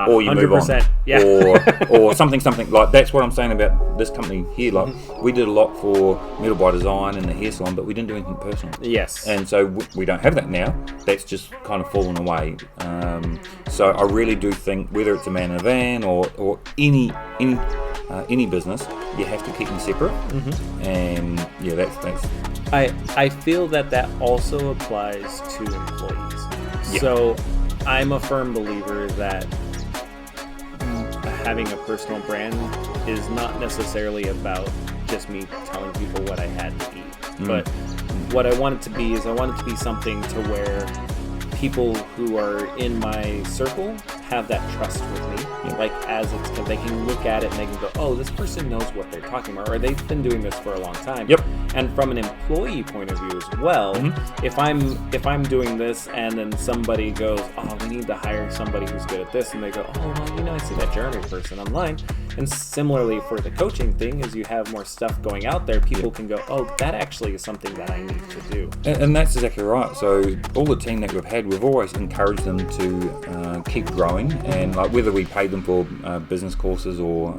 or you move on, 100%, yeah. or something like that's what I'm saying about this company here. Like we did a lot for Metal by Design and the hair salon, but we didn't do anything personal. Yes. And so we don't have that now. That's just kind of fallen away. So I really do think whether it's a man in a van or any business, you have to keep them separate. And yeah, that's. I feel that also applies to employees. Yeah. So I'm a firm believer that having a personal brand is not necessarily about just me telling people what I had to eat. But what I want it to be is I want it to be something to where people who are in my circle have that trust with me. Like as they can look at it and they can go, oh, this person knows what they're talking about, or they've been doing this for a long time. Yep. And from an employee point of view as well, if I'm doing this and then somebody goes, oh, we need to hire somebody who's good at this, and they go, oh, well, I see that Jeremy person online. And similarly for the coaching thing, as you have more stuff going out there, people can go, oh, that actually is something that I need to do. And that's exactly right. So all the team that we've had, we've always encouraged them to keep growing, and like whether we paid them for business courses or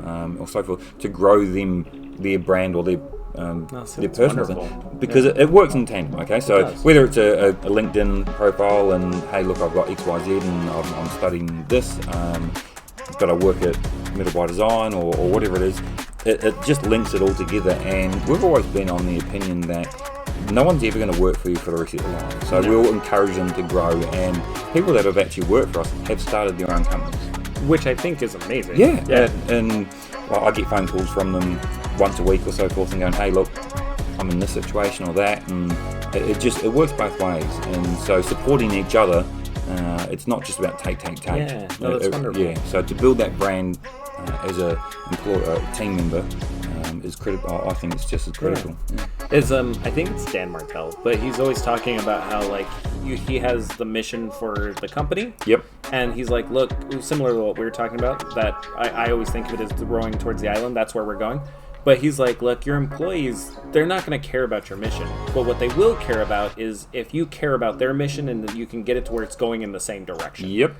so forth, to grow their brand or their personal thing, because it works in tandem. Okay, so whether it's a LinkedIn profile and hey, look, I've got XYZ and I'm studying this, but I work at Metal by Design or whatever it is, it just links it all together. And we've always been on the opinion that no one's ever going to work for you for the rest of their life. So we'll encourage them to grow, and people that have actually worked for us have started their own companies, which I think is amazing. Yeah. And I get phone calls from them once a week or so forth and going, hey, look, I'm in this situation or that, and it works both ways. And so supporting each other, it's not just about take. Yeah, no, that's wonderful. Yeah, so to build that brand as a team member is critical. I think it's just as critical. Yeah. Is I think it's Dan Martell, but he's always talking about how like he has the mission for the company. Yep. And he's like, look, similar to what we were talking about, that I always think of it as rowing towards the island. That's where we're going. But he's like, look, your employees, they're not going to care about your mission. But what they will care about is if you care about their mission and that you can get it to where it's going in the same direction. Yep.